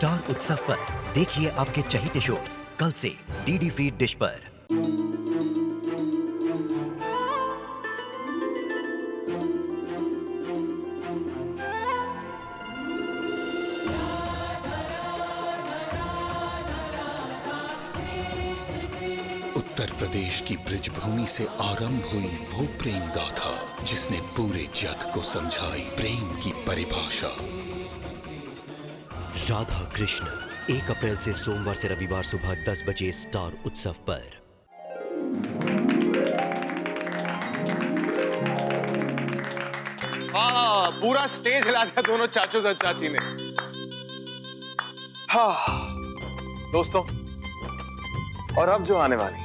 Star उत्सव पर देखिए आपके चहीते शोज कल से डीडी फ्री डिश पर। उत्तर प्रदेश की ब्रिजभूमि से आरंभ हुई वो प्रेम गाथा जिसने पूरे जग को समझाई प्रेम की परिभाषा। राधा कृष्ण 1 अप्रैल से सोमवार से रविवार सुबह 10 बजे स्टार उत्सव पर। हाँ, पूरा स्टेज हिला दिया दोनों चाचू और चाची ने। हाँ दोस्तों, और अब जो आने वाली,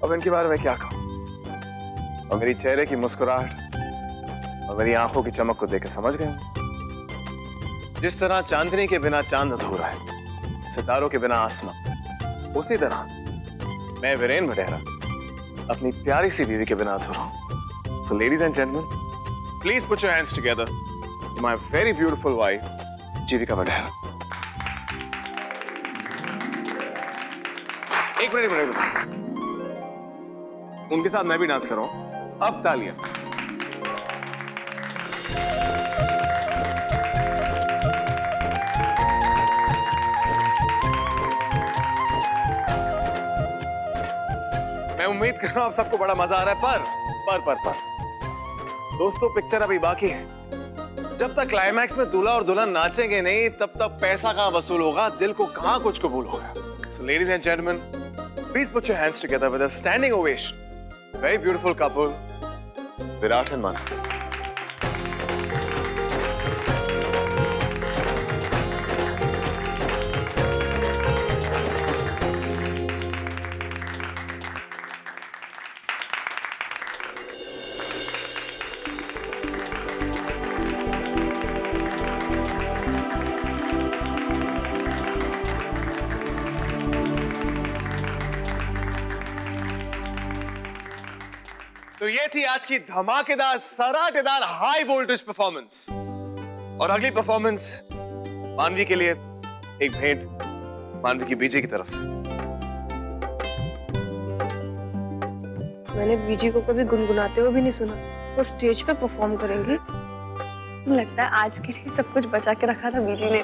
अब इनके बारे में क्या कहूं। और मेरी चेहरे की मुस्कुराहट और मेरी आंखों की चमक को देकर समझ गए जिस तरह चांदनी के बिना चांद अधूरा है, सितारों के बिना आसमां, उसी तरह मैं वीरेन वडेरा अपनी प्यारी सी बीवी के बिना अधूरा हूं। So ladies and gentleman, please put your hands together to my very beautiful wife, जीविका वडेरा। एक मिनट। उनके साथ मैं भी डांस कर रहा हूं। अब तालियां। मैं उम्मीद कर रहा हूं आप सबको बड़ा मजा आ रहा है, पर दोस्तों, पिक्चर अभी बाकी है। जब तक क्लाइमैक्स में दूल्हा और दुल्हन नाचेंगे नहीं, तब तक पैसा कहां वसूल होगा, दिल को कहां कुछ कबूल होगा। So ladies and gentlemen, please put your hands together with a standing ovation. Very beautiful couple, Virat and Manu. तो ये थी आज की धमाकेदार सराटेदार हाई वोल्टेज परफॉर्मेंस। और अगली परफॉर्मेंस मानवी के लिए एक भेंट मानवी की बीजी की तरफ से। मैंने बीजी को कभी गुनगुनाते हुए भी नहीं सुना, वो स्टेज पे परफॉर्म करेंगी। लगता है आज के लिए सब कुछ बचा के रखा था बीजी ने।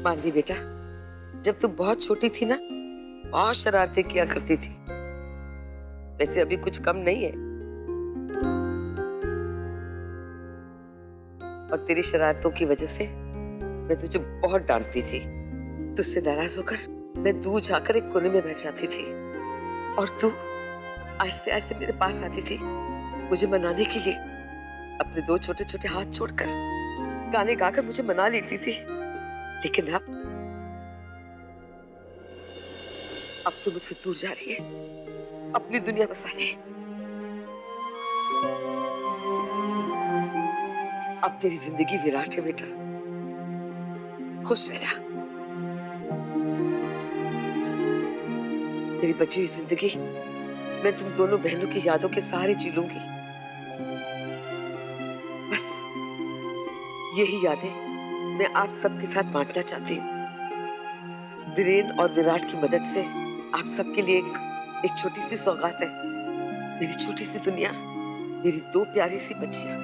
मानवी बेटा, जब तू बहुत छोटी थी ना, बहुत शरारतें किया करती थी। वैसे अभी कुछ कम नहीं है। और तेरी शरारतों की वजह से मैं तुझे बहुत डांटती थी। तुझसे नाराज होकर मैं दूर जाकर एक कोने में बैठ जाती थी और तू आहिस्ते आहिस्ते मेरे पास आती थी मुझे मनाने के लिए। अपने 2 छोटे छोटे हाथ छोड़कर गाने गाकर मुझे मना लेती थी। लेकिन अब तो मुझसे दूर जा रही है, अपनी दुनिया बसाने। अब तेरी जिंदगी विराट है बेटा, खुश रहना। तेरी बची हुई जिंदगी मैं तुम दोनों बहनों की यादों के सहारे जी लूंगी। बस यही यादें मैं आप सबके साथ बांटना चाहती हूँ। वीरेन और विराट की मदद से आप सबके लिए एक छोटी सी सौगात है। मेरी छोटी सी दुनिया, मेरी 2 प्यारी सी बच्चियां।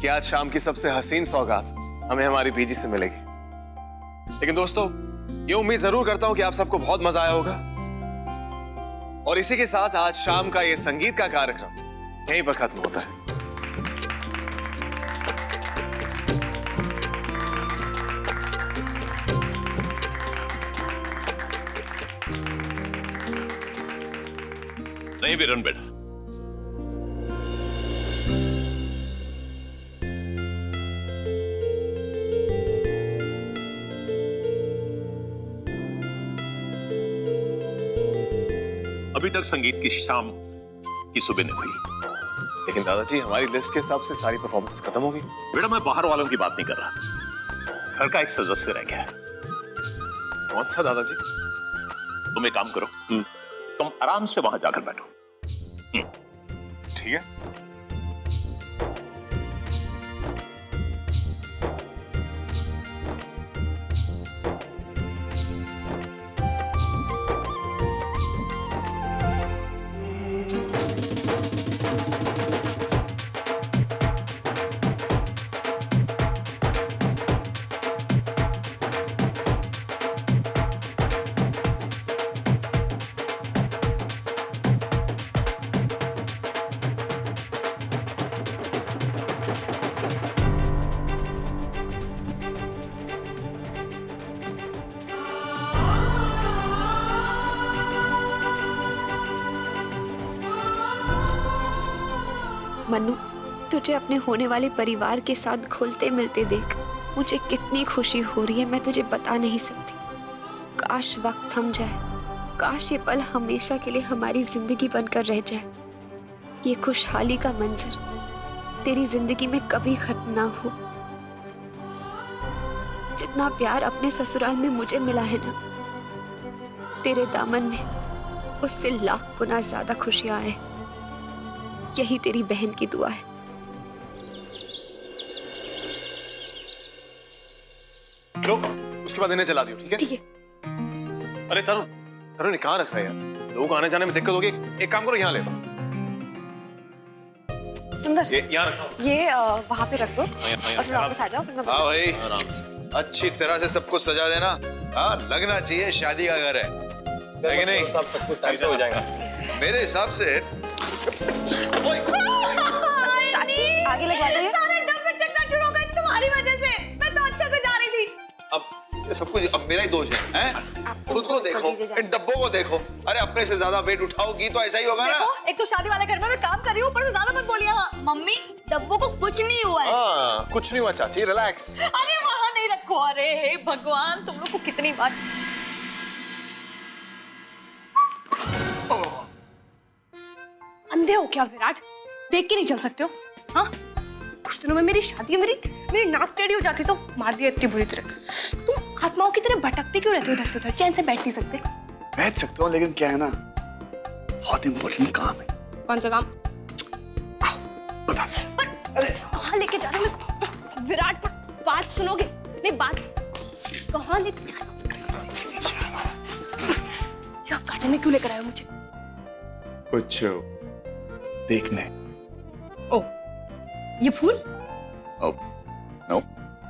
कि आज शाम की सबसे हसीन सौगात हमें हमारी बीजी से मिलेगी। लेकिन दोस्तों, ये उम्मीद जरूर करता हूं कि आप सबको बहुत मजा आया होगा। और इसी के साथ आज शाम का ये संगीत का कार्यक्रम यहीं पर खत्म होता है। नहीं बिरन बेटा, अभी तक संगीत की शाम की सुबह नहीं हुई। लेकिन दादाजी, हमारी लिस्ट के हिसाब से सारी परफॉर्मेंसेस खत्म हो गई। बेटा, मैं बाहर वालों की बात नहीं कर रहा, घर का एक सदस्य रह गया है। कौन सा दादाजी? तुम एक काम करो, तुम आराम से वहां जाकर बैठो। ठीक है। मन्नू, तुझे अपने होने वाले परिवार के साथ घुलते मिलते देख मुझे कितनी खुशी हो रही है, मैं तुझे बता नहीं सकती। काश वक्त थम जाए, काश ये पल हमेशा के लिए हमारी जिंदगी बनकर रह जाए। ये खुशहाली का मंजर तेरी जिंदगी में कभी खत्म ना हो। जितना प्यार अपने ससुराल में मुझे मिला है ना, तेरे दामन में उससे लाख गुना ज्यादा खुशियां आए। यही तेरी बहन की दुआ है। लो, उसके बाद इन्हें जला दियो, ठीक है? ठीक है। अरे तरुण, तरुण कहाँ रखा है यार? लोगों को आने जाने में दिक्कत होगी। एक काम करो, यहाँ ले दो। सुंदर, ये यहाँ रखो। ये वहाँ पे रख दो और फिर वापस आ जाओ। फिर मैं हाँ भाई, आराम से। अच्छी तरह से सब कुछ सजा देना। हाँ, लगना चाहिए शादी का घर है कि नहीं? सब कुछ टाइम से हो जाएगा। मेरे हिसाब से चाची आगे लगवा दो। तुम्हारी वजह से मैं तो अच्छे से जा रही थी। अब ये सब कुछ अब मेरा ही दोष है? खुद को देखो, इन डब्बों को देखो। अरे अपने से ज्यादा वेट उठाओगी तो ऐसा ही होगा ना। एक तो शादी वाले घर में मैं काम कर रही हूँ, ऊपर से ज्यादा मत बोलिए। हाँ मम्मी, डब्बों को कुछ नहीं हुआ है। हाँ, कुछ नहीं हुआ चाची, रिलैक्स। अरे वहाँ नहीं रखो। अरे हे भगवान, तुम लोग को कितनी बार। अंधे हो क्या विराट? देख के नहीं चल सकते हो? हाँ, कुछ दिनों में मेरी शादी है, मेरी नाक टेढ़ी हो जाती तो मार दिया इतनी बुरी तरह। तुम आत्माओं की तरह भटकते क्यों रहते हो इधर से उधर? चैन से बैठ नहीं सकते? बैठ सकते हो, लेकिन क्या है ना, बहुत इंपॉर्टेंट काम है। कौन सा काम? बता। अरे कहाँ लेके जा रहे हो? विराट, बात सुनोगे? नहीं, बात कहाँ लेके जा रहे हो? आप गार्डन में क्यों लेकर आए हो मुझे? कुछ देखने। ओ, ये फूल? नो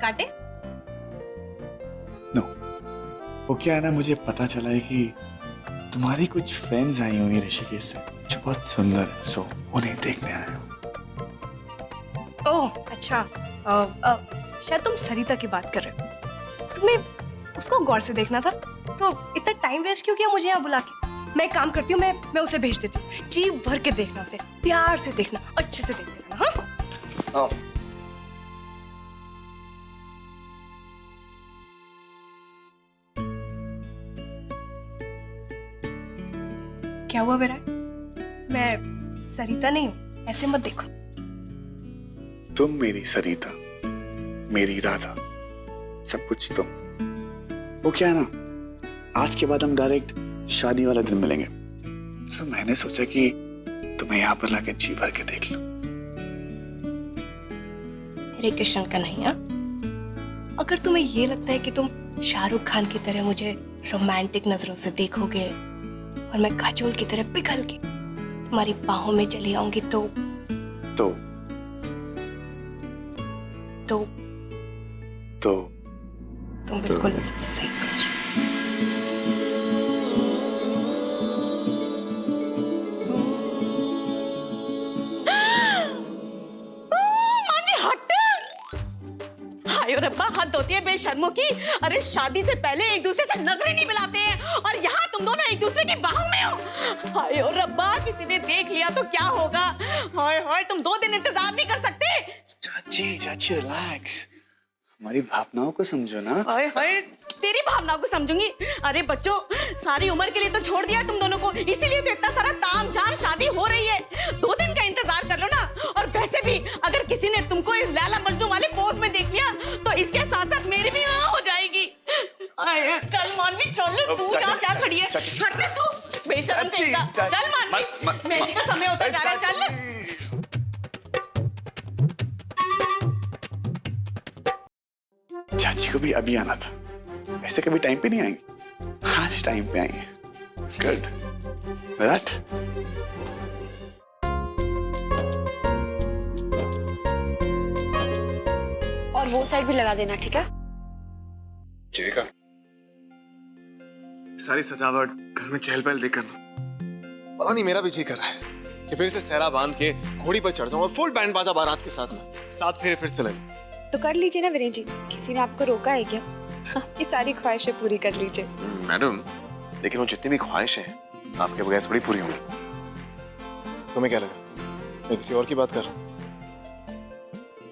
काटे? नो, वो क्या है ना, मुझे पता चला है कि तुम्हारी कुछ फ्रेंड्स आई हुई ऋषिकेश से जो बहुत सुंदर है, सो उन्हें देखने आए हो। ओह अच्छा, शायद तुम सरिता की बात कर रहे हो। तुम्हें उसको गौर से देखना था, तो इतना टाइम वेस्ट क्यों किया मुझे यहाँ बुला के? मैं एक काम करती हूँ, मैं उसे भेज देती हूँ। जी भर के देखना उसे, प्यार से देखना, अच्छे से देखते रहना। हाँ? क्या हुआ विराट? मैं सरिता नहीं हूँ, ऐसे मत देखो। तुम मेरी सरिता, मेरी राधा, सब कुछ तुम। वो क्या है ना, आज के बाद हम डायरेक्ट शादी वाला दिन मिलेंगे, तो मैंने सोचा कि तुम्हें यहाँ पर लाके जी भर के देख लूं। हरे कृष्ण का नहीं। हाँ, अगर तुम्हें ये लगता है कि तुम शाहरुख खान की तरह मुझे रोमांटिक नजरों से देखोगे और मैं काजोल की तरह पिघल के तुम्हारी बाहों में चली आऊंगी, तो तो तुम बिल्कुल सही सोच। हाय रब्बा, हद होती है बेशर्मों की। अरे शादी से पहले एक दूसरे से नजरें नहीं मिलाते हैं और यहाँ तुम दोनों एक दूसरे की बाहों में हो। हाय रब्बा, किसी ने देख लिया तो क्या होगा। हाय हाय, तुम 2 दिन इंतजार नहीं कर सकते? चाची रिलैक्स, हमारी भावनाओं को समझो ना। हाय हाय, तेरी भावनाओं को समझूंगी? अरे बच्चों, सारी उम्र के लिए तो छोड़ दिया तुम दोनों को, इसीलिए तो इतना सारा ताम झाम शादी हो रही है। 2 दिन का इंतजार कर लो ना। और वैसे भी अगर किसी ने तुमको इस लैला मजनू वाले पोज में देख लिया तो इसके साथ साथ मेरी भी हो जाएगी। चल मानवी, चल। तू यहाँ क्या खड़ी है? हटने तू, बेशर्म कहीं का। चल मानवी, मेहंदी का समय होता जा रहा है, चल। चाची को भी अभी आना था, ऐसे कभी टाइम पे नहीं आएंगे, आज टाइम पे आएंगे। गुड विराट। और वो साइड भी लगा देना, ठीक है? ठीक है। सारी सजावट घर में चहल पहल देखकर पता नहीं मेरा भी जी कर रहा है कि फिर से सहरा बांध के घोड़ी पर चढ़ जाऊं और फुल बैंड बाजा बारात के साथ में 7 फेरे फिर से लगे। तो कर लीजिए ना वीरेंद्र जी, किसी ने आपको रोका है क्या? आपकी सारी ख्वाहिशें पूरी कर लीजिए। मैडम, लेकिन वो जितनी भी ख्वाहिशें हैं आपके बगैर थोड़ी पूरी होंगी। तुम्हें क्या लगा मैं किसी और की बात कर रहा हूँ?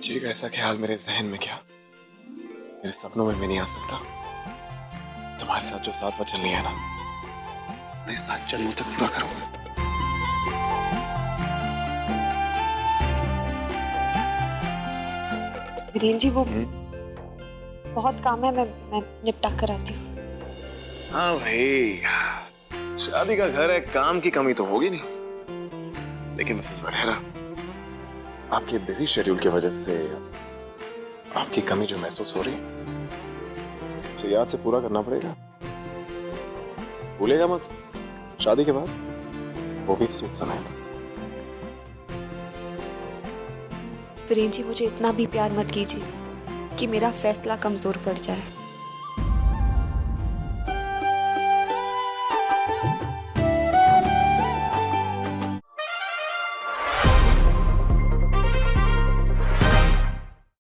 जी का ऐसा ख्याल मेरे जहन में क्या, मेरे सपनों में भी नहीं आ सकता। तुम्हारे साथ जो साथ वचन लिया है ना, मैं 7 जन्मों तक पूरा करूंगा। वीरेंद्र जी, वो बहुत काम है, मैं निपटा कर आती हूँ। हाँ भाई, शादी का घर है, काम की कमी तो होगी नहीं। लेकिन मिसेस वडेरा, आपके बिजी शेड्यूल की वजह से आपकी कमी जो महसूस हो रही है उसे याद से पूरा करना पड़ेगा। भूलेगा मत, शादी के बाद, वो भी सूद समेत। वीरेंद्र जी, मुझे इतना भी प्यार मत कीजिए कि मेरा फैसला कमजोर पड़ जाए।